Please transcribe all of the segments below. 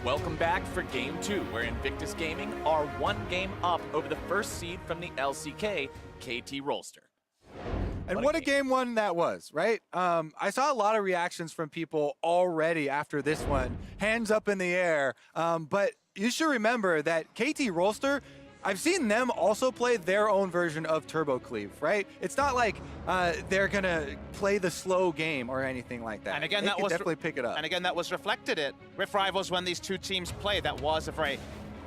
Welcome back for Game 2, where Invictus Gaming are one game up over the first seed from the LCK, KT Rolster. And what a game one that was, right? I saw a lot of reactions from people already after this one, hands up in the air. But you should remember that KT Rolster, I've seen them also play their own version of Turbo Cleave, right? It's not like they're gonna play the slow game or anything like that. And again, they that can was definitely pick it up. And again, that was reflected at Rift Rivals when these two teams played. That was a very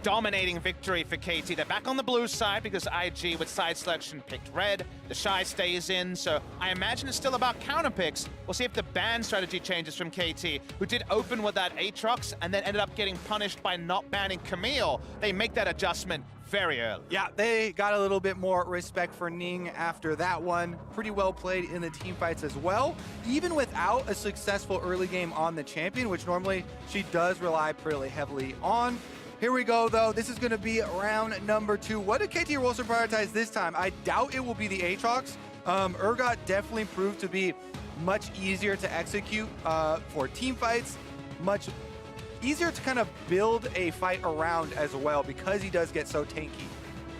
dominating victory for KT. They're back on the blue side because IG with side selection picked red. The Shy stays in, so I imagine it's still about counter picks. We'll see if the ban strategy changes from KT, who did open with that Aatrox and then ended up getting punished by not banning Camille. They make that adjustment very early. Yeah, they got a little bit more respect for Ning after that one. Pretty well played in the team fights as well, even without a successful early game on the champion, which normally she does rely pretty heavily on. Here we go, though. This is going to be round number 2. What did KT Rolster prioritize this time? I doubt it will be the Aatrox. Urgot definitely proved to be much easier to execute for team fights, much easier to kind of build a fight around as well because he does get so tanky.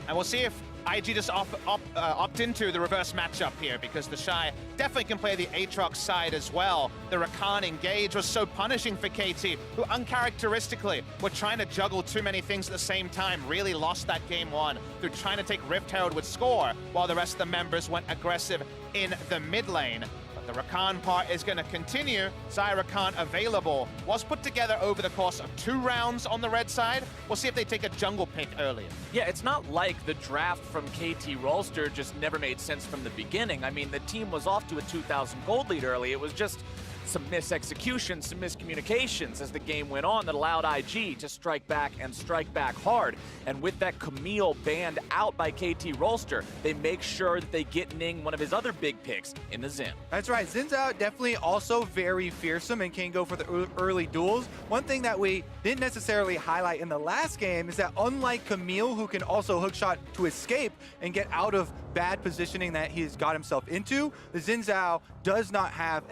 And we'll see if IG just opt into the reverse matchup here, because the Shy definitely can play the Aatrox side as well. The Rakan engage was so punishing for KT, who uncharacteristically were trying to juggle too many things at the same time, really lost that game 1 through trying to take Rift Herald with score, while the rest of the members went aggressive in the mid lane. The Rakan part is going to continue. Zyra Rakan available. Was put together over the course of 2 rounds on the red side. We'll see if they take a jungle pick earlier. Yeah, it's not like the draft from KT Rolster just never made sense from the beginning. I mean, the team was off to a 2,000 gold lead early. It was just some misexecution, some miscommunications as the game went on that allowed IG to strike back and strike back hard. And with that Camille banned out by KT Rolster, they make sure that they get Ning one of his other big picks in the Xin. That's right. Xin's out definitely also very fearsome and can go for the early duels. One thing that we didn't necessarily highlight in the last game is that unlike Camille, who can also hookshot to escape and get out of bad positioning that he's got himself into, the Xin Zhao does not have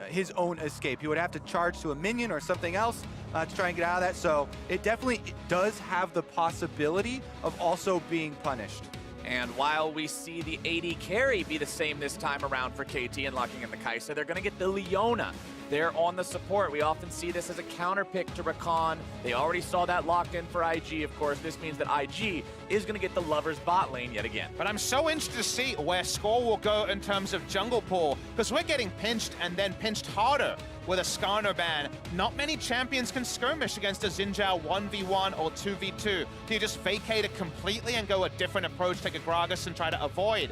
his own escape. He would have to charge to a minion or something else to try and get out of that. So it definitely does have the possibility of also being punished. And while we see the AD carry be the same this time around for KT and locking in the Kai'Sa, they're going to get the Leona. They're on the support. We often see this as a counter pick to Rakan. They already saw that locked in for IG, of course. This means that IG is going to get the Lovers bot lane yet again. But I'm so interested to see where score will go in terms of jungle pool, because we're getting pinched and then pinched harder with a Skarner ban. Not many champions can skirmish against a Xin Zhao 1v1 or 2v2. Do you just vacate it completely and go a different approach, take a Gragas and try to avoid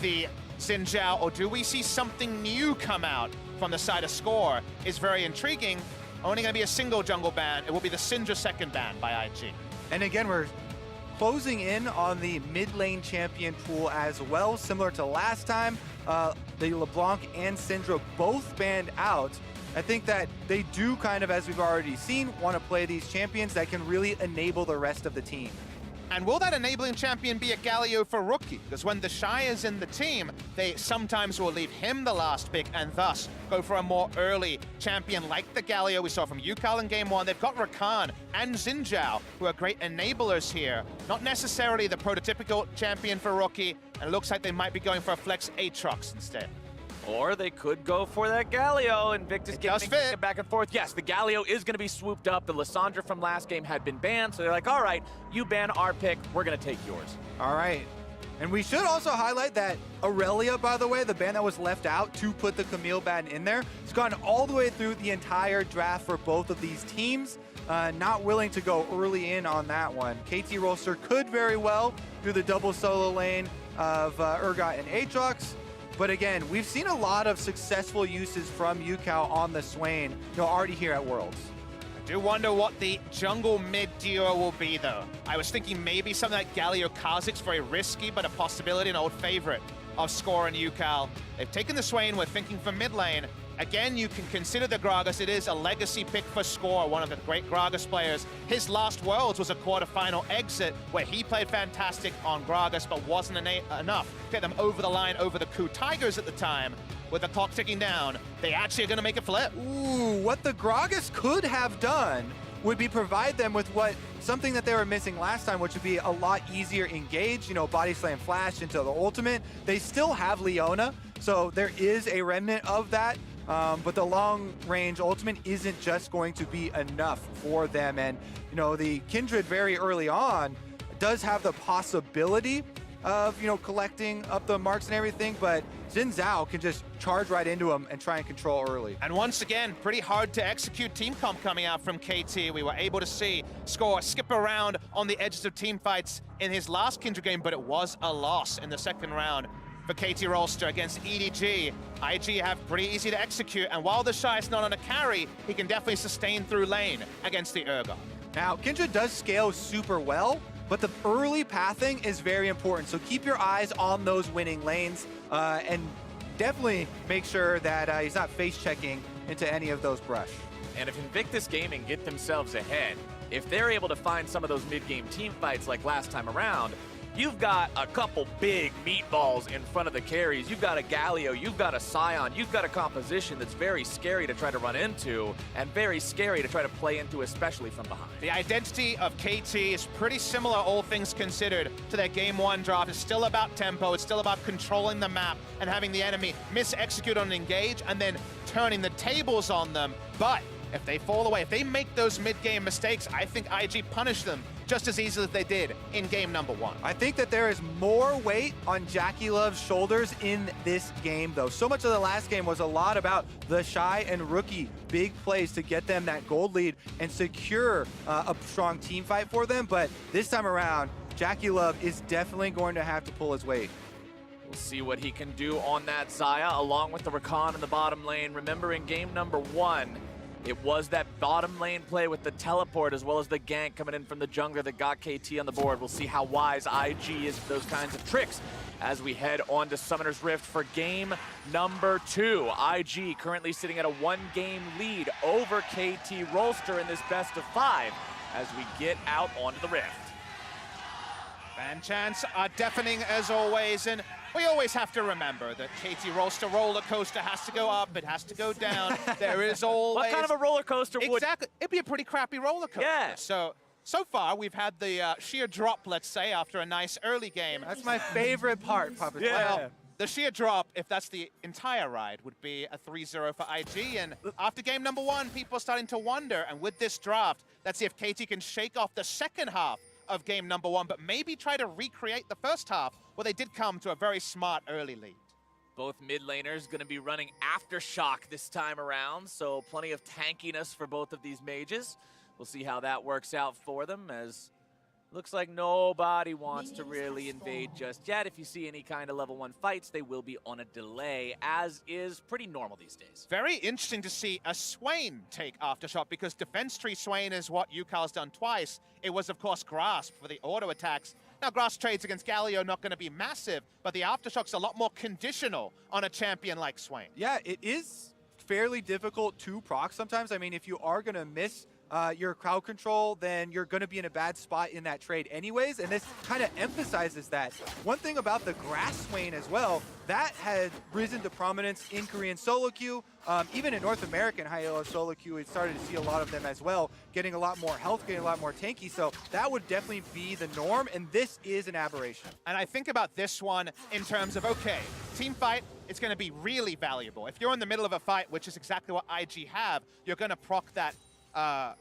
the Xin Zhao, or do we see something new come out from the side of score? Is very intriguing. Only going to be a single jungle ban. It will be the Syndra second ban by IG. And again, we're closing in on the mid lane champion pool as well, similar to last time. The LeBlanc and Syndra both banned out. I think that they do kind of, as we've already seen, want to play these champions that can really enable the rest of the team. And will that enabling champion be a Galio for Rookie? Because when the Shy is in the team, they sometimes will leave him the last pick and thus go for a more early champion like the Galio we saw from UCAL in Game 1. They've got Rakan and Xin Zhao, who are great enablers here. Not necessarily the prototypical champion for Rookie, and it looks like they might be going for a flex Aatrox instead. Or they could go for that Galio. Invictus getting back and forth. Yes, the Galio is going to be swooped up. The Lissandra from last game had been banned, so they're like, all right, you ban our pick, we're going to take yours. All right. And we should also highlight that Aurelia, by the way, the ban that was left out to put the Camille ban in there, has gone all the way through the entire draft for both of these teams. Not willing to go early in on that one. KT Rolster could very well do the double solo lane of Urgot and Aatrox. But again, we've seen a lot of successful uses from UCAL on the Swain, already here at Worlds. I do wonder what the jungle mid duo will be, though. I was thinking maybe something like Galio Kha'Zix, very risky, but a possibility, an old favorite of Score and UCAL. They've taken the Swain, we're thinking for mid lane. Again, you can consider the Gragas. It is a legacy pick for Score, one of the great Gragas players. His last Worlds was a quarterfinal exit where he played fantastic on Gragas, but wasn't enough to get them over the line over the Ku Tigers at the time. With the clock ticking down, they actually are going to make a flip. Ooh, what the Gragas could have done would be provide them with something that they were missing last time, which would be a lot easier engage, body slam flash into the ultimate. They still have Leona, so there is a remnant of that. But the long range ultimate isn't just going to be enough for them. And, the Kindred very early on does have the possibility of, collecting up the marks and everything, but Xin Zhao can just charge right into him and try and control early. And once again, pretty hard to execute team comp coming out from KT. We were able to see Score skip around on the edges of team fights in his last Kindred game, but it was a loss in the second round for KT Rolster against EDG. IG have pretty easy to execute, and while the Shy is not on a carry, he can definitely sustain through lane against the Urgot. Now, Kindred does scale super well, but the early pathing is very important. So keep your eyes on those winning lanes and definitely make sure that he's not face checking into any of those brush. And if Invictus Gaming get themselves ahead, if they're able to find some of those mid-game team fights like last time around, you've got a couple big meatballs in front of the carries. You've got a Galio, you've got a Scion, you've got a composition that's very scary to try to run into and very scary to try to play into, especially from behind. The identity of KT is pretty similar, all things considered, to their game one draft. It's still about tempo, it's still about controlling the map and having the enemy mis-execute on an engage and then turning the tables on them. But if they fall away, if they make those mid-game mistakes, I think IG punish them just as easily as they did in game number one. I think that there is more weight on JackeyLove's shoulders in this game, though. So much of the last game was a lot about the Shy and Rookie big plays to get them that gold lead and secure a strong team fight for them. But this time around, JackeyLove is definitely going to have to pull his weight. We'll see what he can do on that Xayah, along with the Rakan in the bottom lane. Remember, in game number one, it was that bottom lane play with the teleport as well as the gank coming in from the jungler that got KT on the board. We'll see how wise IG is for those kinds of tricks as we head on to Summoner's Rift for game number 2. IG currently sitting at a 1-game lead over KT Rolster in this best of 5 as we get out onto the Rift. Fan chants are deafening as always, and we always have to remember that KT Rolster roller coaster has to go up, it has to go down. There is always... What kind of a roller coaster would... Exactly. It'd be a pretty crappy roller coaster. Yeah. So far, we've had the sheer drop, let's say, after a nice early game. That's my favorite part, Papa. Yeah. Well, the sheer drop, if that's the entire ride, would be a 3-0 for IG. And after game number 1, people are starting to wonder, and with this draft, let's see if KT can shake off the second half of game number 1, but maybe try to recreate the first half where they did come to a very smart early lead. Both mid laners going to be running Aftershock this time around, so plenty of tankiness for both of these mages. We'll see how that works out for them, as looks like nobody wants to really invade just yet. If you see any kind of level 1 fights, they will be on a delay, as is pretty normal these days. Very interesting to see a Swain take Aftershock, because Defense Tree Swain is what Yukal's done twice. It was, of course, Grasp for the auto attacks. Now, Grasp trades against Galio not going to be massive, but the Aftershock's a lot more conditional on a champion like Swain. Yeah, it is fairly difficult to proc sometimes. I mean, if you are going to miss your crowd control, then you're going to be in a bad spot in that trade anyways, and this kind of emphasizes that. One thing about the Grass Swain as well, that had risen to prominence in Korean solo queue. Even in North American high elo solo queue, we started to see a lot of them as well, getting a lot more health, getting a lot more tanky, so that would definitely be the norm, and this is an aberration. And I think about this one in terms of, okay, team fight, it's going to be really valuable. If you're in the middle of a fight, which is exactly what IG have, you're going to proc that the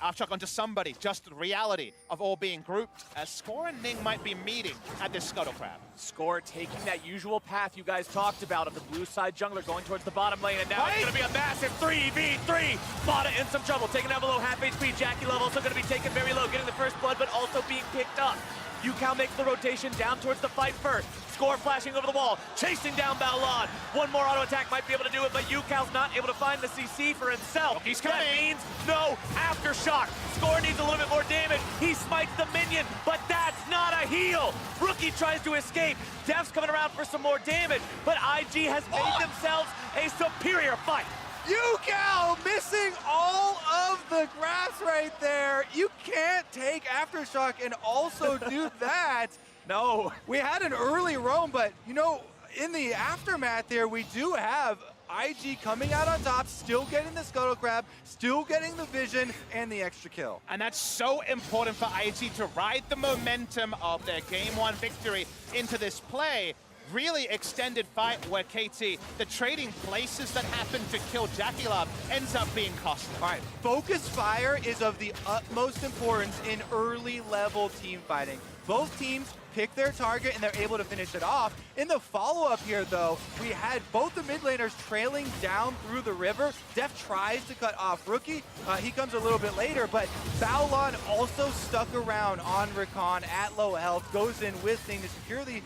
Aftershock onto somebody, just the reality of all being grouped, as Score and Ning might be meeting at this Scuttle Crab. Score taking that usual path you guys talked about of the blue side jungler going towards the bottom lane, and now it's going to be a massive 3v3. Bada in some trouble, taken down below half HP. JackeyLove also going to be taken very low, getting the first blood, but also being picked up. Yukal makes the rotation down towards the fight first. Score flashing over the wall, chasing down Balan. One more auto attack might be able to do it, but Yukal's not able to find the CC for himself. He's coming. That means no Aftershock. Score needs a little bit more damage. He smites the minion, but that's not a heal. Rookie tries to escape. Def's coming around for some more damage, but IG has made themselves a superior fight. Yukal missing all of the grass right there. You can't take Aftershock and also do that. No. We had an early roam, but, in the aftermath there, we do have IG coming out on top, still getting the scuttle crab, still getting the vision, and the extra kill. And that's so important for IG to ride the momentum of their Game 1 victory into this play. Really extended fight where KT, the trading places that happen to kill Jackie Love ends up being costly. All right, focus fire is of the utmost importance in early level team fighting. Both teams pick their target and they're able to finish it off. In the follow-up here, though, we had both the mid laners trailing down through the river. Def tries to cut off Rookie. He comes a little bit later, but Baolon also stuck around on Rakan at low health, goes in with Thing to secure the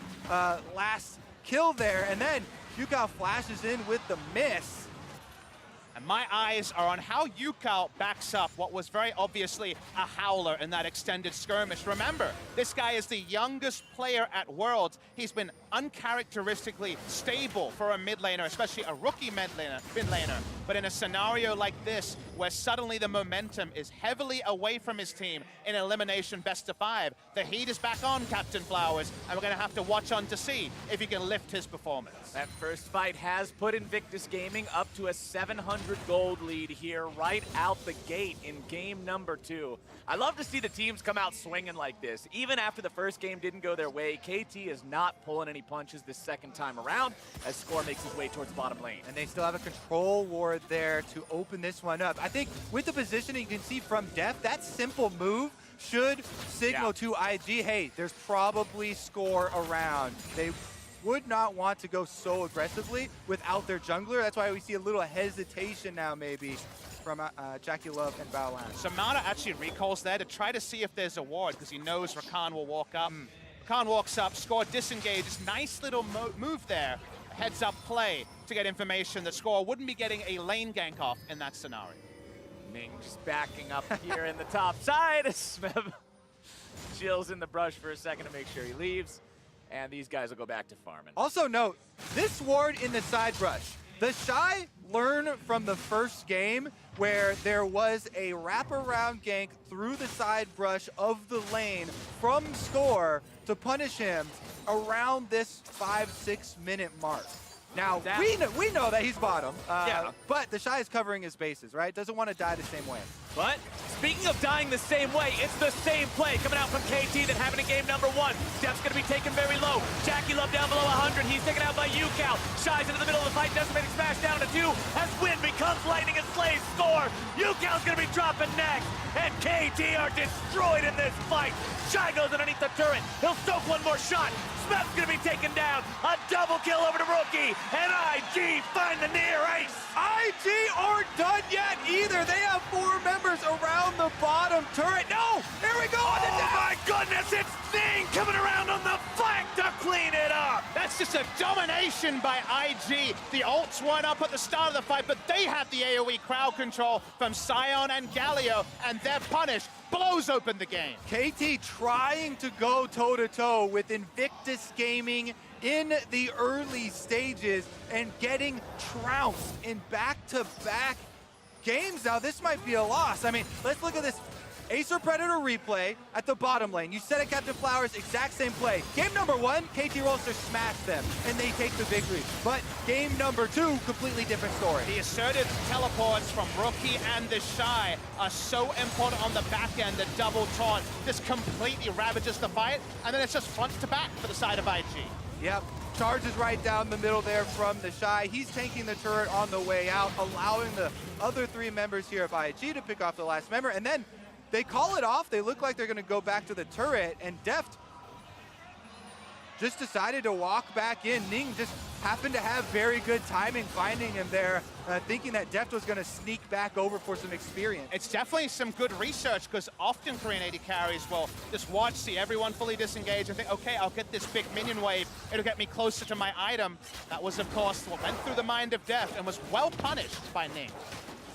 last kill there, and then Yukao flashes in with the miss. And my eyes are on how Yukao backs up what was very obviously a howler in that extended skirmish. Remember, this guy is the youngest player at Worlds. He's been uncharacteristically stable for a mid laner, especially a rookie mid laner. But in a scenario like this, where suddenly the momentum is heavily away from his team in elimination best of 5, the heat is back on Captain Flowers, and we're going to have to watch on to see if he can lift his performance. That first fight has put Invictus Gaming up to a 700 gold lead here right out the gate in game number 2. I love to see the teams come out swinging like this. Even after the first game didn't go their way, KT is not pulling any punches this second time around as Score makes his way towards the bottom lane. And they still have a control ward there to open this one up. I think with the positioning you can see from Def, that simple move should signal to IG, hey, there's probably Score around. They would not want to go so aggressively without their jungler. That's why we see a little hesitation now maybe from Jackie Love and Baolan. So Mana actually recalls there to try to see if there's a ward because he knows Rakan will walk up. Rakan walks up, Score disengages. Nice little move there. Heads up play to get information that Score wouldn't be getting a lane gank off in that scenario. Ning just backing up here in the top side. Smeb chills in the brush for a second to make sure he leaves. And these guys will go back to farming. Also note, this ward in the side brush, the Shy learn from the first game where there was a wraparound gank through the side brush of the lane from Score to punish him around this 5-6 minute mark. Now, we know that he's bottom, but the Shy is covering his bases, right? Doesn't want to die the same way. But speaking of dying the same way, it's the same play coming out from KT that happened in game number 1. Def's going to be taken very low. Jackie Love down below 100. He's taken out by Yukao. Shy's into the middle of the fight. Decimating smash down to 2 as Wind becomes lightning and slays Score. Yukao's going to be dropping next. And KT are destroyed in this fight. Shy goes underneath the turret. He'll soak one more shot. Smeb's going to be taken down. A double kill over to Rookie. And IG find the near ace. IG aren't done yet either. They have 4 members around the bottom turret. No, here we go. Oh my goodness, it's Thing coming around on the flank to clean it up. That's just a domination by IG. The ults weren't up at the start of the fight, but they have the AoE crowd control from Sion and Galio, and their punish blows open the game. KT trying to go toe-to-toe with Invictus Gaming in the early stages and getting trounced in back-to-back games. Now, this might be a loss. I mean, let's look at this Acer Predator replay at the bottom lane. You said it, Captain Flowers, exact same play. Game number 1, KT Rolster smashed them, and they take the victory. But game number 2, completely different story. The assertive teleports from Rookie and the Shy are so important on the back end. The double taunt just completely ravages the fight, and then it's just front to back for the side of IG. Yep. Charges right down the middle there from the Shy. He's tanking the turret on the way out, allowing the other 3 members here of IG to pick off the last member, and then they call it off. They look like they're going to go back to the turret, and Deft just decided to walk back in. Ning just happened to have very good timing finding him there, thinking that Deft was going to sneak back over for some experience. It's definitely some good research because often Korean AD carries will just watch, see everyone fully disengage and think, okay, I'll get this big minion wave. It'll get me closer to my item. That was, of course, what went through the mind of Deft and was well punished by Ning.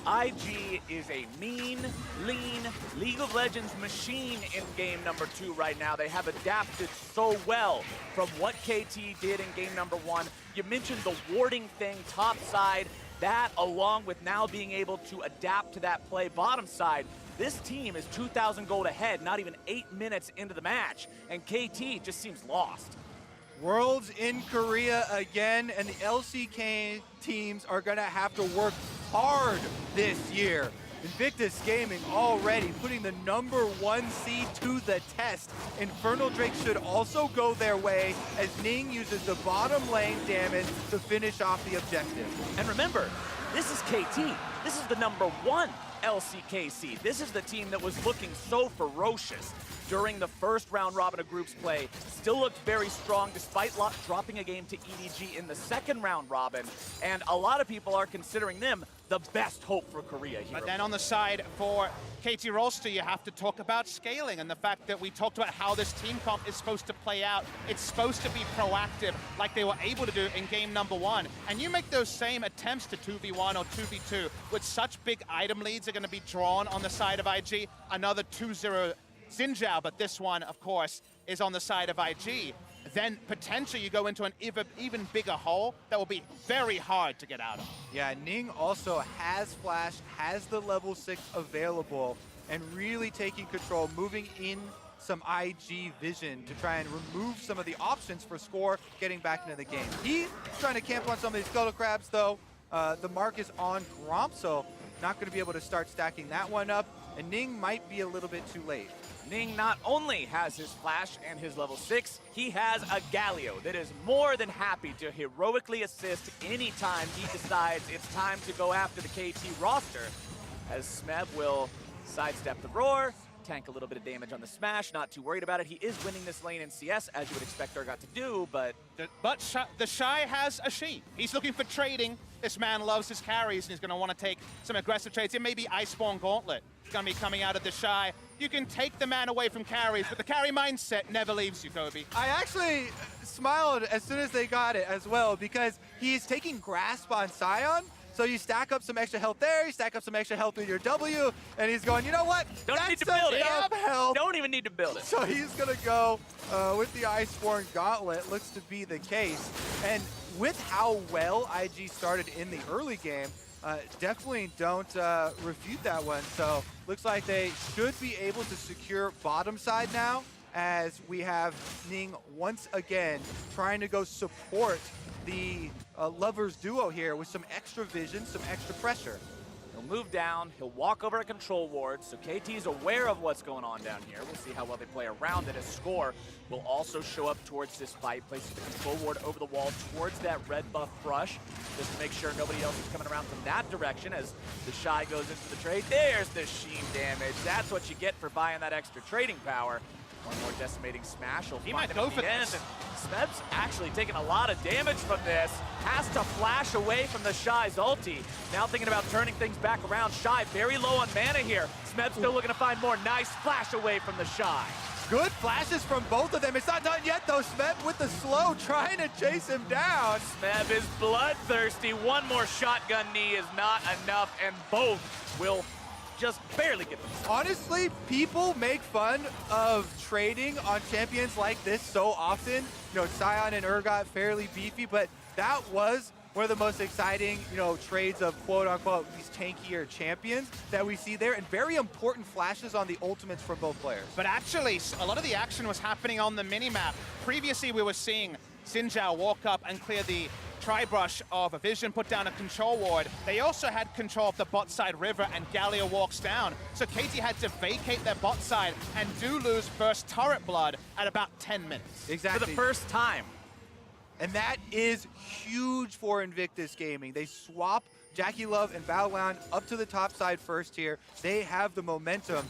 IG is a mean, lean League of Legends machine in game number 2 right now. They have adapted so well from what KT did in game number 1. You mentioned the warding thing top side. That, along with now being able to adapt to that play bottom side, this team is 2,000 gold ahead, not even 8 minutes into the match, and KT just seems lost. Worlds in Korea again, and the LCK teams are gonna have to work hard this year. Invictus Gaming already putting the #1 seed to the test. Infernal Drake should also go their way as Ning uses the bottom lane damage to finish off the objective. And remember, this is KT. This is the #1 LCK seed. This is the team that was looking so ferocious during the first round robin of groups play. Still looked very strong despite dropping a game to EDG in the second round robin. And a lot of people are considering them the best hope for Korea here. But then on the side for KT Rolster, you have to talk about scaling and the fact that we talked about how this team comp is supposed to play out. It's supposed to be proactive like they were able to do in game #1. And you make those same attempts to 2v1 or 2v2 with such big item leads are going to be drawn on the side of IG. Another 2-0 Xin, but this one, of course, is on the side of IG. Then potentially you go into an even bigger hole that will be very hard to get out of. Yeah, Ning also has Flash, has the level 6 available, and really taking control, moving in some IG vision to try and remove some of the options for Score getting back into the game. He's trying to camp on some of these Scuttle Crabs, though. The mark is on Gromp, so not going to be able to start stacking that one up, and Ning might be a little bit too late. Ning not only has his Flash and his level 6, he has a Galio that is more than happy to heroically assist anytime he decides it's time to go after the KT roster, as Smeb will sidestep the roar, tank a little bit of damage on the smash, not too worried about it. He is winning this lane in CS, as you would expect Urgot to do, but... the Shy has a she. He's looking for trading. This man loves his carries, and he's going to want to take some aggressive trades. It may be Iceborne Gauntlet. It's going to be coming out of the Shy. You can take the man away from carries, but the carry mindset never leaves you, Kobe. I actually smiled as soon as they got it as well, because he's taking Grasp on Sion. So you stack up some extra health there, you stack up some extra health with your W, and he's going, you know what? Don't need to build it. Health. Don't even need to build it. So he's going to go with the Iceborne Gauntlet, looks to be the case. And with how well IG started in the early game, definitely don't refute that one. So looks like they should be able to secure bottom side now, as we have Ning once again trying to go support the Lovers duo here with some extra vision, some extra pressure. He'll move down, he'll walk over a control ward, so KT's aware of what's going on down here. We'll see how well they play around it, as Score will also show up towards this fight, places the control ward over the wall towards that red buff brush, just to make sure nobody else is coming around from that direction as the Shy goes into the trade. There's the Sheen damage. That's what you get for buying that extra trading power. One more decimating smash. He might go for this. Smeb's actually taking a lot of damage from this. Has to flash away from the Shy's ulti. Now thinking about turning things back around. Shy very low on mana here. Smeb's still looking to find more. Nice flash away from the Shy. Good flashes from both of them. It's not done yet, though. Smeb with the slow, trying to chase him down. Smeb is bloodthirsty. One more shotgun knee is not enough, and both will just barely get them. Honestly, people make fun of trading on champions like this so often. You know, Sion and Urgot fairly beefy, but that was one of the most exciting, trades of quote-unquote these tankier champions that we see there, and very important flashes on the ultimates from both players. But actually, a lot of the action was happening on the minimap. Previously, we were seeing Xin walk up and clear the tri-brush of a vision, put down a control ward. They also had control of the bot side river, and Galio walks down. So KT had to vacate their bot side and do lose first turret blood at about 10 minutes. Exactly. For the first time. And that is huge for Invictus Gaming. They swap Jackie Love and Battleground up to the top side first here. They have the momentum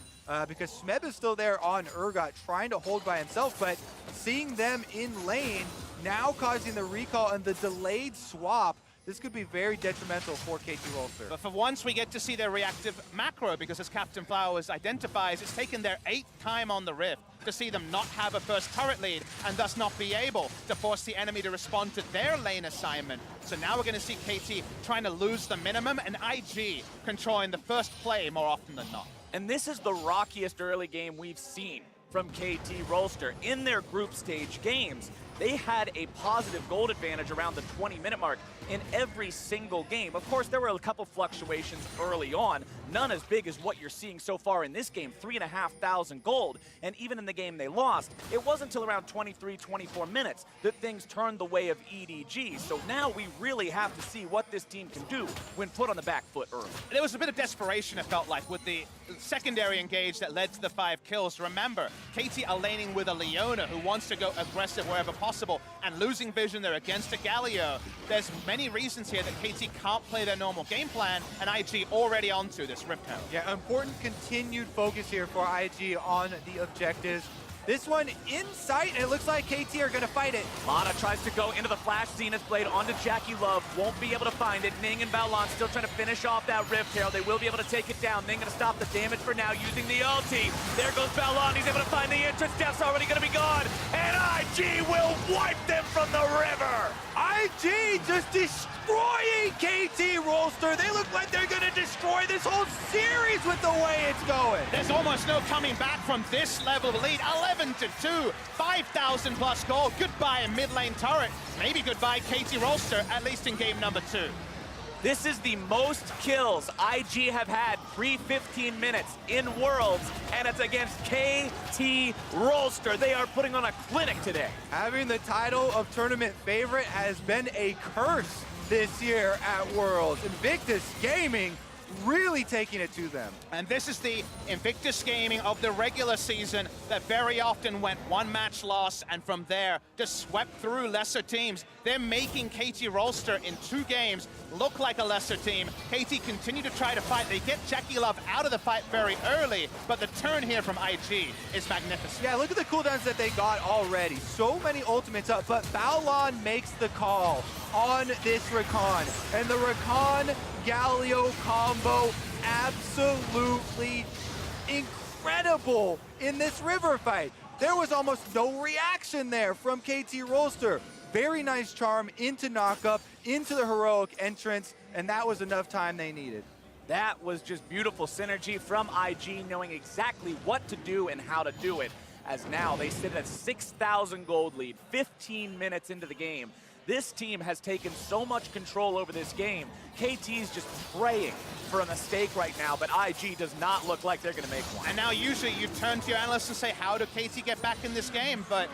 because Smeb is still there on Urgot trying to hold by himself, but seeing them in lane now causing the recall and the delayed swap, this could be very detrimental for KT Rolster. But for once, we get to see their reactive macro, because as Captain Flowers identifies, it's taken their 8th time on the Rift to see them not have a first turret lead and thus not be able to force the enemy to respond to their lane assignment. So now we're going to see KT trying to lose the minimum and IG controlling the first play more often than not. And this is the rockiest early game we've seen from KT Rolster in their group stage games. they had a positive gold advantage around the 20-minute mark in every single game. Of course, there were a couple fluctuations early on, none as big as what you're seeing so far in this game, 3,500 gold. And even in the game they lost, it wasn't until around 23, 24 minutes that things turned the way of EDG. So now we really have to see what this team can do when put on the back foot early. There was a bit of desperation, it felt like, with the secondary engage that led to the 5 kills. Remember, KT are laning with a Leona who wants to go aggressive wherever possible, and losing vision there against a Galio. There's many reasons here that KT can't play their normal game plan, and IG already onto this Rift Herald. Yeah, important continued focus here for IG on the objectives. This one in sight, and it looks like KT are going to fight it. Mana tries to go into the Flash Zenith Blade onto Jackie Love. Won't be able to find it. Ning and Balan still trying to finish off that Rift Herald. They will be able to take it down. Ning going to stop the damage for now using the ulti. There goes Balan. He's able to find the entrance. Death's already going to be gone. And IG will wipe them from the river. IG just destroying KT Rolster. They look like they're going to destroy this whole series with the way it's going. There's almost no coming back from this level of lead. 11-2, 5,000 plus gold. Goodbye a mid lane turret. Maybe goodbye KT Rolster, at least in game number 2. This is the most kills IG have had pre-15 minutes in Worlds, and it's against KT Rolster. They are putting on a clinic today. Having the title of tournament favorite has been a curse this year at Worlds. Invictus Gaming really taking it to them. And this is the Invictus Gaming of the regular season that very often went one match loss, and from there just swept through lesser teams. They're making KT Rolster in 2 games look like a lesser team. KT continue to try to fight. They get Jackie Love out of the fight very early, but the turn here from IG is magnificent. Yeah, look at the cooldowns that they got already. So many ultimates up, but Balan makes the call on this Rakan. And the Rakan Galio combo absolutely incredible in this river fight. There was almost no reaction there from KT Rolster. Very nice charm into knockup, into the heroic entrance, and that was enough time they needed. That was just beautiful synergy from IG, knowing exactly what to do and how to do it, as now they sit at a 6,000 gold lead, 15 minutes into the game. This team has taken so much control over this game. KT's just praying for a mistake right now, but IG does not look like they're going to make one. And now usually you turn to your analysts and say, how do KT get back in this game? But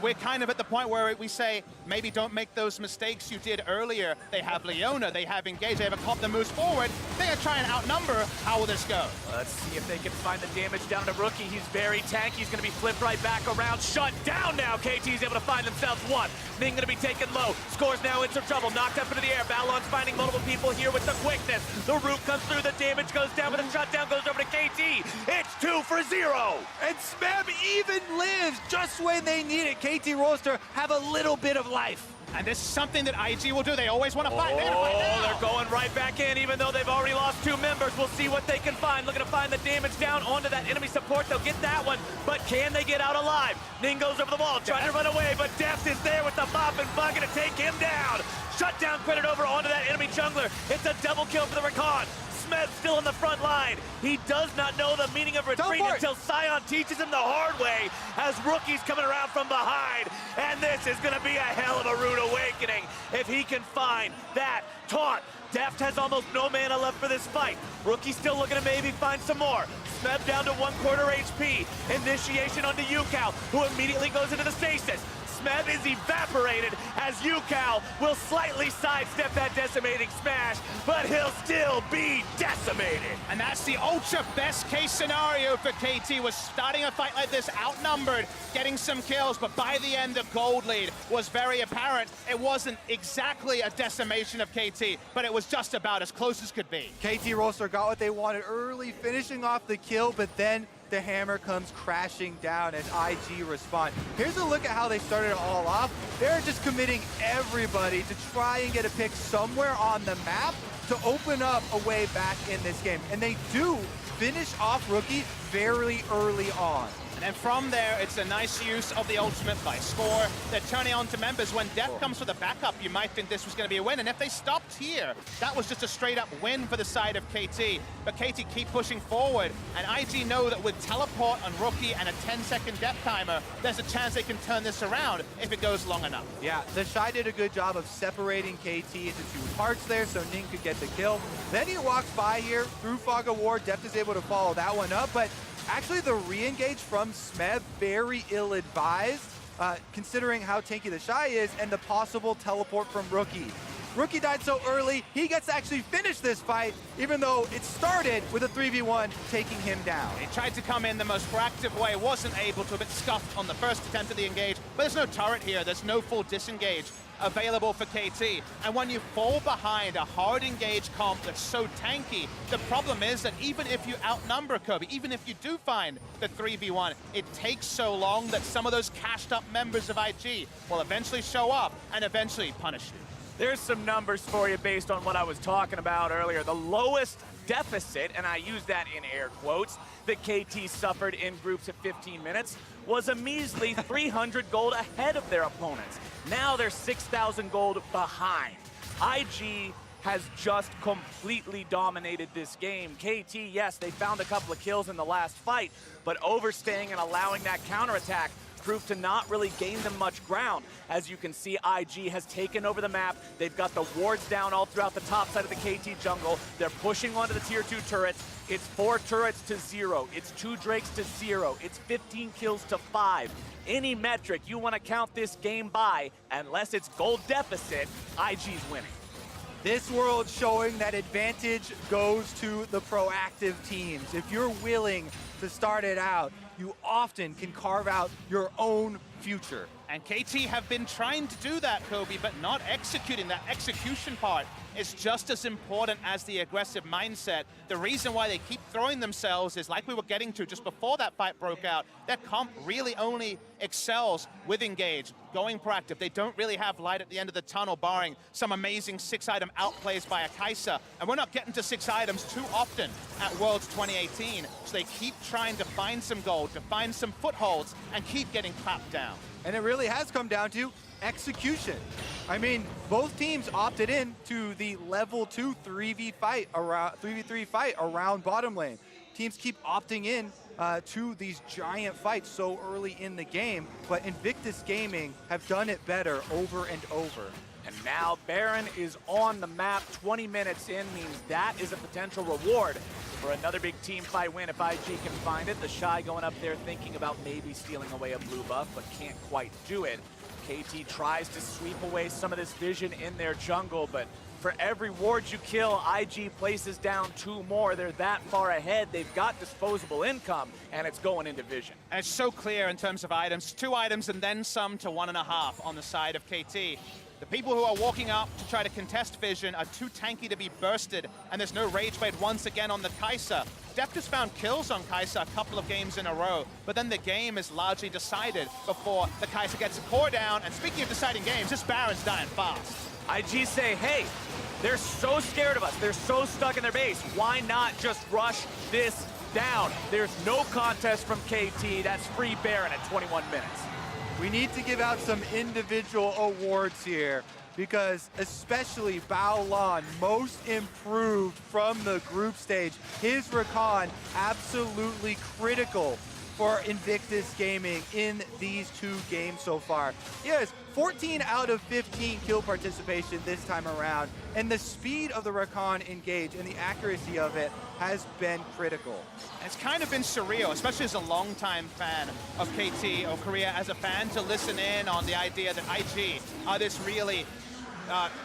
we're kind of at the point where we say, maybe don't make those mistakes you did earlier. They have Leona, they have Engage, they have a comp that moves forward. They're going to try and outnumber. How will this go? Let's see if they can find the damage down to Rookie. He's very tanky. He's going to be flipped right back around. Shut down now. KT's able to find themselves one. Ning going to be taken low. Scores now into trouble. Knocked up into the air. Balan's finding multiple people here with the quickness. The root comes through. The damage goes down, but the shutdown goes over to KT. It's 2 for 0. And Smeb even lives just when they need it. KT Rolster have a little bit of life. And this is something that IG will do. They always want to fight. They're going right back in, even though they've already lost 2 members. We'll see what they can find. Looking to find the damage down onto that enemy support. They'll get that one, but can they get out alive? Ning goes over the wall, trying to run away, but Deft is there with the mop and bucket to take him down. Shutdown credit over onto that enemy jungler. It's a double kill for the Rakan. Smed's still in the front line. He does not know the meaning of retreat until Sion teaches him the hard way, as Rookie's coming around from behind. And this is going to be a hell of a rude awakening if he can find that taunt. Deft has almost no mana left for this fight. Rookie still looking to maybe find some more. Smeb down to 1/4 HP. Initiation onto Yukao, who immediately goes into the stasis. Smeb is evaporated as Yukao will slightly sidestep that decimating smash, but he'll still be decimated. And that's the ultra best case scenario for KT, was starting a fight like this outnumbered, getting some kills, but by the end the gold lead was very apparent. It wasn't exactly a decimation of KT, but it was just about as close as could be. KT Rolster got what they wanted early, finishing off the kill, but then the hammer comes crashing down as IG respond. Here's a look at how they started it all off. They're just committing everybody to try and get a pick somewhere on the map to open up a way back in this game. And they do finish off Rookie very early on. And from there, it's a nice use of the ultimate by Score. They're turning on to members. When Death comes for the backup, you might think this was going to be a win. And if they stopped here, that was just a straight-up win for the side of KT. But KT keep pushing forward. And IG know that with teleport on Rookie and a 10-second depth timer, there's a chance they can turn this around if it goes long enough. Yeah, the Shy did a good job of separating KT into two parts there so Ning could get the kill. Then he walks by here through Fog of War. Deft is able to follow that one up, but actually the re-engage from Smeb, very ill-advised, considering how tanky the Shy is and the possible teleport from Rookie. Rookie died so early, he gets to actually finish this fight, even though it started with a 3v1 taking him down. He tried to come in the most proactive way, wasn't able to, a bit scuffed on the first attempt at the engage, but there's no turret here, there's no full disengage available for KT. And when you fall behind a hard engage comp that's so tanky, the problem is that even if you outnumber Kobe, even if you do find the 3v1, it takes so long that some of those cashed up members of IG will eventually show up and eventually punish you. There's some numbers for you based on what I was talking about earlier. The lowest deficit, and I use that in air quotes, that KT suffered in groups at 15 minutes was a measly 300 gold ahead of their opponents. Now they're 6,000 gold behind. IG has just completely dominated this game. KT, yes, they found a couple of kills in the last fight, but overstaying and allowing that counterattack proved to not really gain them much ground. As you can see, IG has taken over the map. They've got the wards down all throughout the top side of the KT jungle. They're pushing onto the tier 2 turrets. It's 4 turrets to 0. It's 2 Drakes to 0. It's 15 kills to 5. Any metric you want to count this game by, unless it's gold deficit, IG's winning. This world showing that advantage goes to the proactive teams. If you're willing to start it out, you often can carve out your own future. And KT have been trying to do that, Kobe, but not executing. That execution part is just as important as the aggressive mindset. The reason why they keep throwing themselves is, like we were getting to just before that fight broke out, that comp really only excels with engage, going proactive. They don't really have light at the end of the tunnel, barring some amazing 6-item outplays by a Kai'Sa. And we're not getting to 6 items too often at Worlds 2018, so they keep trying to find some gold, to find some footholds, and keep getting clapped down. And it really has come down to execution. I mean, both teams opted in to the level 2 3v3 fight around bottom lane. Teams keep opting in to these giant fights so early in the game, but Invictus Gaming have done it better over and over. And now Baron is on the map. 20 minutes in means that is a potential reward for another big team fight win if IG can find it. The Shy going up there thinking about maybe stealing away a blue buff, but can't quite do it. KT tries to sweep away some of this vision in their jungle, but for every ward you kill, IG places down 2 more. They're that far ahead. They've got disposable income, and it's going into vision. And it's so clear in terms of items. 2 items and then some to 1.5 on the side of KT. The people who are walking up to try to contest vision are too tanky to be bursted, and there's no Rage Blade once again on the Kai'Sa. Deft has found kills on Kai'Sa a couple of games in a row, but then the game is largely decided before the Kai'Sa gets a core down. And speaking of deciding games, this Baron's dying fast. IG say, hey, they're so scared of us. They're so stuck in their base. Why not just rush this down? There's no contest from KT. That's free Baron at 21 minutes. We need to give out some individual awards here, because especially Bao Lan, most improved from the group stage. His recon absolutely critical for Invictus Gaming in these 2 games so far. He has 14 out of 15 kill participation this time around, and the speed of the recon engage and the accuracy of it has been critical. It's kind of been surreal, especially as a longtime fan of KT or Korea as a fan, to listen in on the idea that IG are this really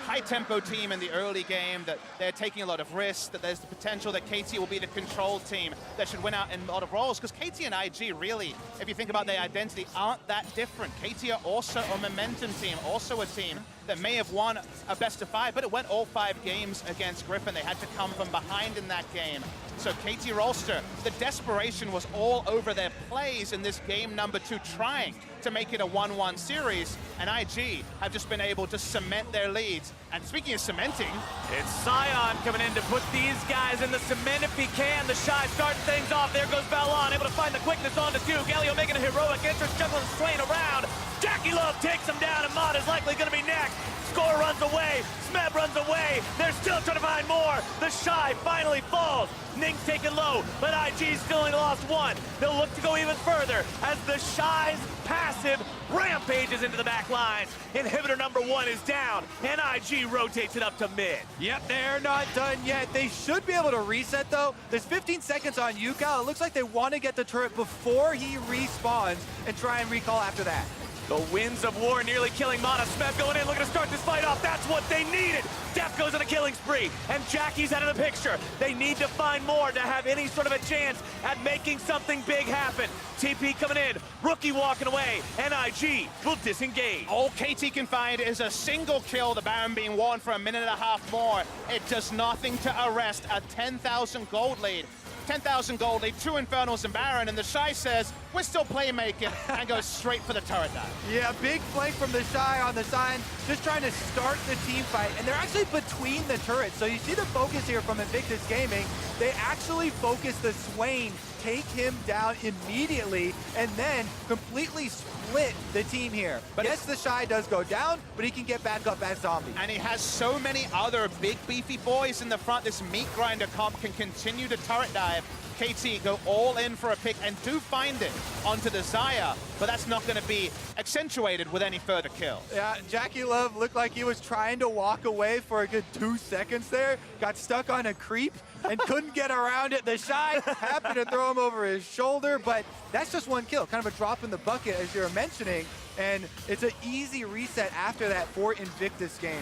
high-tempo team in the early game, that they're taking a lot of risks, that there's the potential that KT will be the control team that should win out in a lot of roles, because KT and IG really, if you think about their identity, aren't that different. KT are also a momentum team, also a team that may have won a best of 5, but it went all 5 games against Griffin. They had to come from behind in that game. So KT Rolster, the desperation was all over their plays in this game number 2, trying to make it a 1-1 series, and IG have just been able to cement their leads. And speaking of cementing, it's Sion coming in to put these guys in the cement if he can. The Shy starting things off. There goes Valon, able to find the quickness on the 2. Galio making a heroic entrance, juggling, swaying around. Jackie Love takes him down, and Mod is likely going to be next. Score runs away. Smeb runs away. They're still trying to find more. The Shy finally falls. Ning's taken low, but IG still only lost 1. They'll look to go even further as the Shy's passive rampages into the back lines. Inhibitor number 1 is down, and IG rotates it up to mid. Yep, they're not done yet. They should be able to reset, though. There's 15 seconds on Yukao. It looks like they want to get the turret before he respawns and try and recall after that. The winds of war nearly killing Mana. Smeb going in, looking to start this fight off. That's what they needed. Def goes on a killing spree, and Jackie's out of the picture. They need to find more to have any sort of a chance at making something big happen. TP coming in, Rookie walking away, and IG will disengage. all KT can find is a single kill, the Baron being won for a minute and a half more. It does nothing to arrest a 10,000 gold lead. 10,000 gold lead, 2 Infernals and Baron, and the Shy says, we're still playmaking, and goes straight for the turret dive. Yeah, big flank from the Shy on the side, just trying to start the team fight, and they're actually between the turrets. So you see the focus here from Invictus Gaming. They actually focus the Swain, take him down immediately, and then completely split the team here. But yes, the Shy does go down, but he can get back up as Zombie. And he has so many other big beefy boys in the front. This meat grinder comp can continue to turret dive. KT go all in for a pick and do find it onto the Xayah, but that's not going to be accentuated with any further kills. Yeah, Jackie Love looked like he was trying to walk away for a good 2 seconds there, got stuck on a creep and couldn't get around it. The Shy happened to throw him over his shoulder, but that's just 1 kill, kind of a drop in the bucket as you're mentioning, and it's an easy reset after that for Invictus Gaming.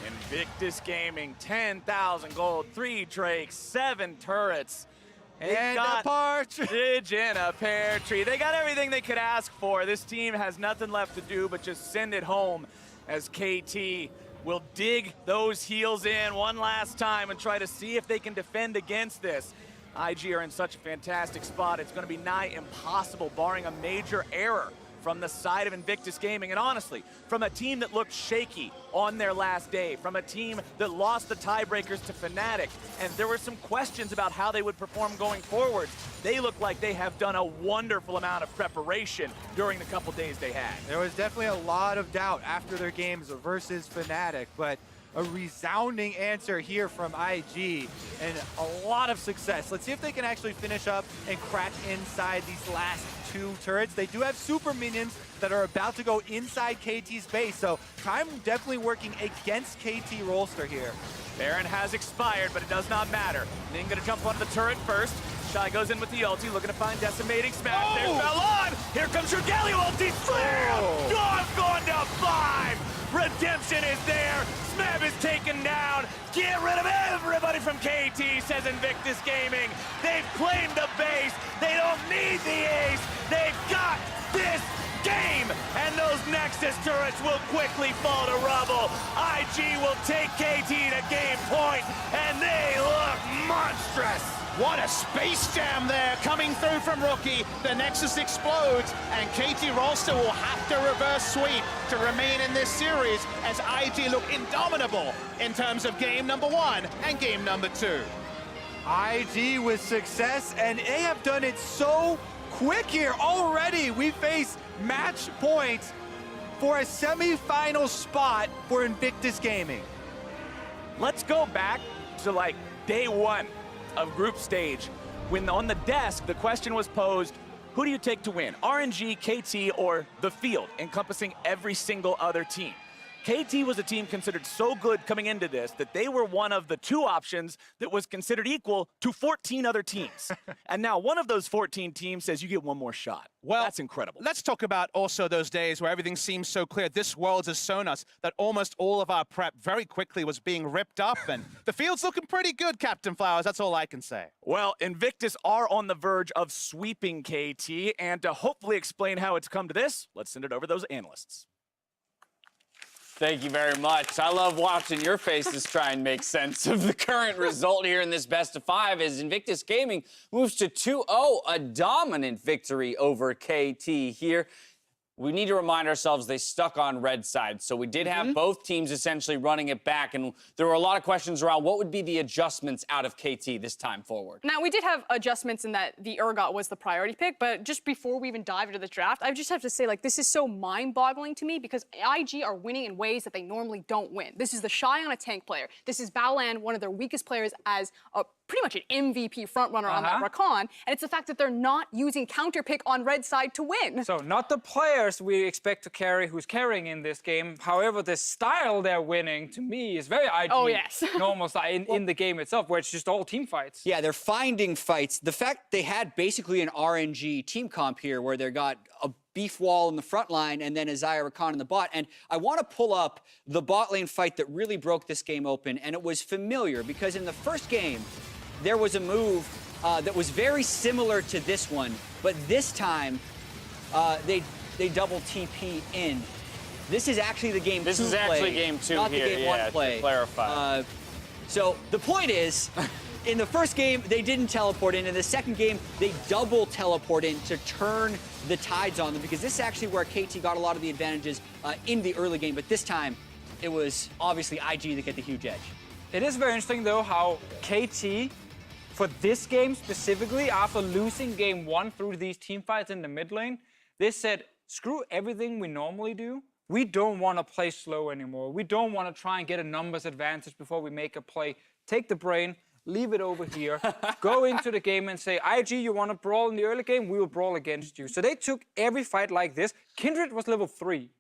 Invictus Gaming, 10,000 gold, 3 Drakes, 7 turrets. And a partridge in a pear tree. They got everything they could ask for. This team has nothing left to do but just send it home as KT will dig those heels in one last time and try to see if they can defend against this. IG are in such a fantastic spot. It's going to be nigh impossible barring a major error from the side of Invictus Gaming, and honestly, from a team that looked shaky on their last day, from a team that lost the tiebreakers to Fnatic, and there were some questions about how they would perform going forward. They look like they have done a wonderful amount of preparation during the couple days they had. There was definitely a lot of doubt after their games versus Fnatic, but a resounding answer here from IG and a lot of success. Let's see if they can actually finish up and crack inside these last 2 turrets. They do have super minions that are about to go inside KT's base, so time definitely working against KT Rolster here. Baron has expired, but it does not matter. Ning gonna jump onto the turret first. Shy goes in with the ulti, looking to find decimating smash. Oh! There fell on! Here comes your Galio ulti, slam! Gone to 5! Redemption is there! Smeb is taken down! Get rid of everybody from KT, says Invictus Gaming. They've claimed the base. They don't need the ace. They've got this game, and those Nexus turrets will quickly fall to rubble. IG will take KT to game point, and they look monstrous. What a space jam there coming through from Rookie. The Nexus explodes, and KT Rolster will have to reverse sweep to remain in this series as IG look indomitable in terms of game number 1 and game number 2. IG with success, and they have done it so quick here already. We face match points for a semi-final spot for Invictus Gaming. Let's go back to like day 1 of group stage, when on the desk the question was posed, who do you take to win, RNG, KT, or the field, encompassing every single other team? KT was a team considered so good coming into this that they were one of the 2 options that was considered equal to 14 other teams. And now one of those 14 teams says you get 1 more shot. Well, that's incredible. Let's talk about also those days where everything seems so clear. This world has shown us that almost all of our prep very quickly was being ripped up, and the field's looking pretty good, Captain Flowers. That's all I can say. Well, Invictus are on the verge of sweeping KT, and to hopefully explain how it's come to this, let's send it over to those analysts. Thank you very much. I love watching your faces try and make sense of the current result here in this best of 5 as Invictus Gaming moves to 2-0, a dominant victory over KT here. We need to remind ourselves they stuck on red side. So we did have both teams essentially running it back. And there were a lot of questions around what would be the adjustments out of KT this time forward. Now, we did have adjustments in that the Urgot was the priority pick. But just before we even dive into the draft, I just have to say, like, this is so mind-boggling to me because IG are winning in ways that they normally don't win. This is the Shy on a tank player. This is Baolan, one of their weakest players, as a pretty much an MVP frontrunner on that Rakan. And it's the fact that they're not using counter pick on red side to win. So not the players we expect to carry who's carrying in this game. However, the style they're winning, to me, is very IG normal style in the game itself, where it's just all team fights. Yeah, they're finding fights. The fact they had basically an RNG team comp here where they got a beef wall in the front line and then Isaiah Rakan in the bot. And I want to pull up the bot lane fight that really broke this game open, and it was familiar because in the first game, there was a move that was very similar to this one, but this time they double TP in. This is actually the game 2 play. This is actually game 2 not here, the game 1 play. to clarify. So the point is, in the first game, they didn't teleport in. In the second game, they double teleport in to turn the tides on them because this is actually where KT got a lot of the advantages in the early game, but this time it was obviously IG that get the huge edge. It is very interesting, though, how KT, for this game specifically, after losing game 1 through these team fights in the mid lane, they said, screw everything we normally do. We don't want to play slow anymore. We don't want to try and get a numbers advantage before we make a play. Take the brain, leave it over here, go into the game and say, IG, you want to brawl in the early game? We will brawl against you. So they took every fight like this. Kindred was level 3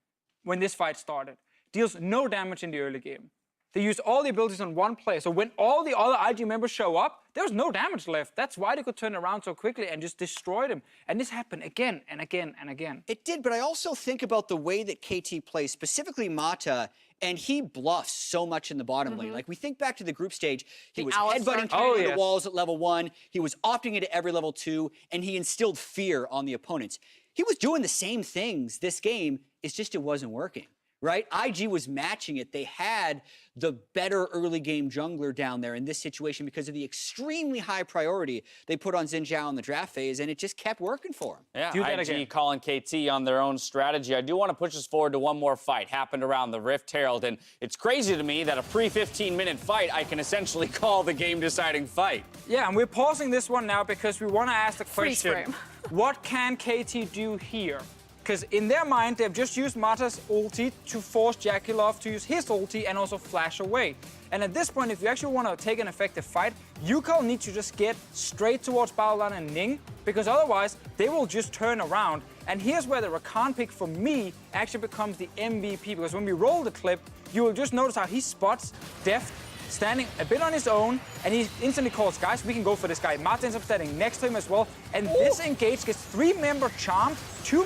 when this fight started. Deals no damage in the early game. They used all the abilities on one player. So when all the other IG members show up, there was no damage left. That's why they could turn around so quickly and just destroy them. And this happened again and again and again. It did, but I also think about the way that KT plays, specifically Mata, and he bluffs so much in the bottom lane. Like, we think back to the group stage, he was headbutting through the walls at level 1, he was opting into every level 2, and he instilled fear on the opponents. He was doing the same things this game, it's just it wasn't working. Right? IG was matching it. They had the better early game jungler down there in this situation because of the extremely high priority they put on Xin Zhao in the draft phase, and it just kept working for him. Yeah, IG calling KT on their own strategy. I do want to push us forward to one more fight. Happened around the Rift Herald, and it's crazy to me that a pre-15-minute fight, I can essentially call the game-deciding fight. Yeah, and we're pausing this one now because we want to ask the question, what can KT do here? Because in their mind, they've just used Mata's ulti to force Jakilov to use his ulti and also flash away. And at this point, if you actually want to take an effective fight, Yukal needs to just get straight towards Baolan and Ning, because otherwise, they will just turn around. And here's where the Rakan pick, for me, actually becomes the MVP, because when we roll the clip, you will just notice how he spots Deft standing a bit on his own, and he instantly calls, guys, we can go for this guy. Martin ends up standing next to him as well, and this engage gets 3-member charmed, 2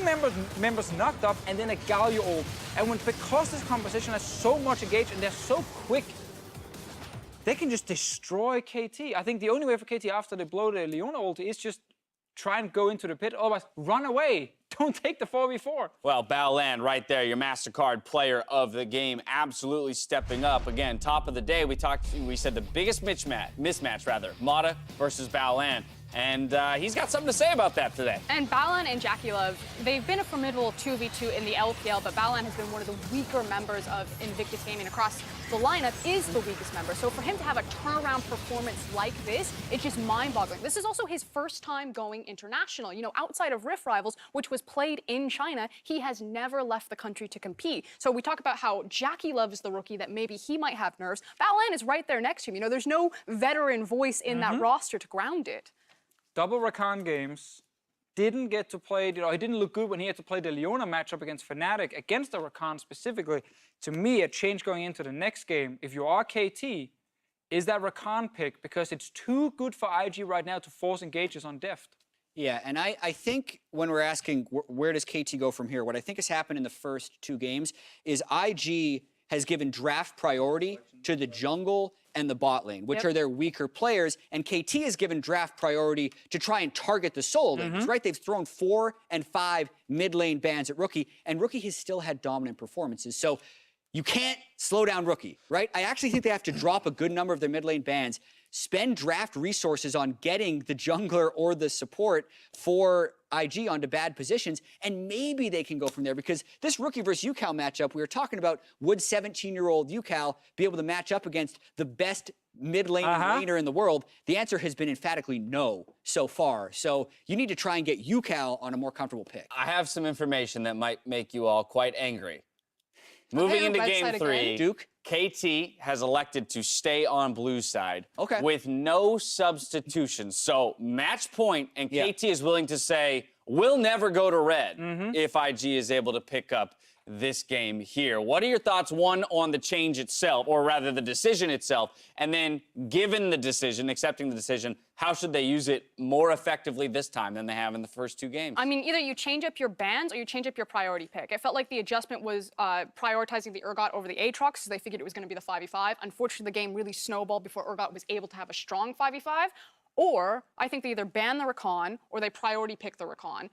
members knocked up, and then a Galio ult. And because this composition has so much engage and they're so quick, they can just destroy KT. I think the only way for KT after they blow the Leona ult is just try and go into the pit, otherwise run away. Don't take the 4v4. Well, Baolan right there, your MasterCard player of the game, absolutely stepping up. Again, top of the day, we said the biggest mismatch, Mata versus Baolan. And he's got something to say about that today. And Baolan and Jakilov, they've been a formidable 2v2 in the LPL, but Baolan has been one of the weaker members of Invictus Gaming across the lineup, is the weakest member. So for him to have a turnaround performance like this, it's just mind-boggling. This is also his first time going international. You know, outside of Rift Rivals, which was played in China, he has never left the country to compete. So we talk about how Jakilov is the rookie, that maybe he might have nerves. Baolan is right there next to him. You know, there's no veteran voice in that roster to ground it. Double Rakan games, didn't get to play, he didn't look good when he had to play the Leona matchup against Fnatic, against the Rakan specifically. To me, a change going into the next game, if you are KT, is that Rakan pick, because it's too good for IG right now to force engages on Deft. Yeah, and I think when we're asking where does KT go from here, what I think has happened in the first 2 games is IG has given draft priority to the jungle and the bot lane, which are their weaker players, and KT has given draft priority to try and target the solo lanes, right? They've thrown 4 and 5 mid lane bans at Rookie, and Rookie has still had dominant performances. So You can't slow down Rookie, right? I actually think they have to drop a good number of their mid lane bans, spend draft resources on getting the jungler or the support for IG onto bad positions, and maybe they can go from there, because this Rookie versus UCal matchup, we were talking about, would 17-year-old UCal be able to match up against the best mid lane laner in the world? The answer has been emphatically no so far. So you need to try and get UCal on a more comfortable pick. I have some information that might make you all quite angry. Moving into game 3, Duke, KT has elected to stay on blue side Okay. with no substitutions. So match point, and KT is willing to say, we'll never go to red if IG is able to pick up this game here. What are your thoughts, one, on the change itself, or rather the decision itself, and then given the decision, accepting the decision, how should they use it more effectively this time than they have in the first 2 games? I mean, either you change up your bans or you change up your priority pick. It felt like the adjustment was prioritizing the Urgot over the Aatrox, because they figured it was going to be the 5v5. Unfortunately, the game really snowballed before Urgot was able to have a strong 5v5. Or I think they either ban the Rakan or they priority pick the Rakan,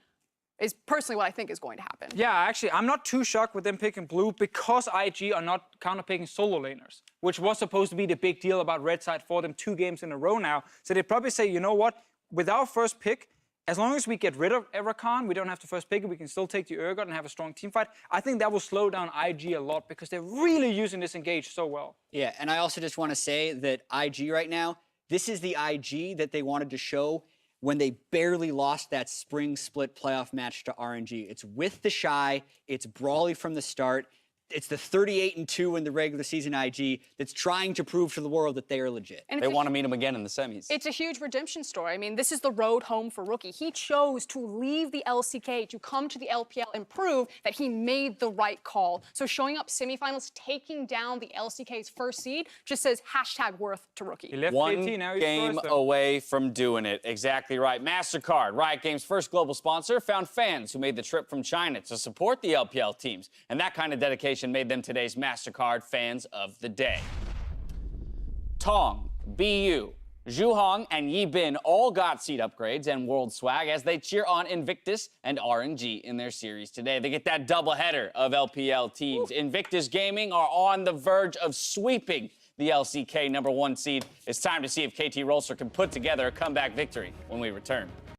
is personally what I think is going to happen. Yeah, actually, I'm not too shocked with them picking blue, because IG are not counter-picking solo laners, which was supposed to be the big deal about red side for them 2 games in a row now. So they probably say, you know what, with our first pick, as long as we get rid of Rakan, we don't have to first pick it, we can still take the Urgot and have a strong team fight. I think that will slow down IG a lot, because they're really using this engage so well. Yeah, and I also just want to say that IG right now, this is the IG that they wanted to show when they barely lost that spring split playoff match to RNG. It's with the Shy, it's brawly from the start, it's the 38-2 in the regular season IG that's trying to prove to the world that they are legit. And they want to meet him again in the semis. It's a huge redemption story. I mean, this is the road home for Rookie. He chose to leave the LCK to come to the LPL and prove that he made the right call. So showing up semifinals, taking down the LCK's first seed, just says #worth to Rookie. He left One KT, now he's game first, away from doing it. Exactly right. MasterCard, Riot Games' first global sponsor, found fans who made the trip from China to support the LPL teams. And that kind of dedication made them today's MasterCard fans of the day. Tong, BU, Zhuhong, and Yibin all got seat upgrades and world swag as they cheer on Invictus and RNG in their series today. They get that doubleheader of LPL teams. Invictus Gaming are on the verge of sweeping the LCK #1 seed. It's time to see if KT Rolster can put together a comeback victory when we return.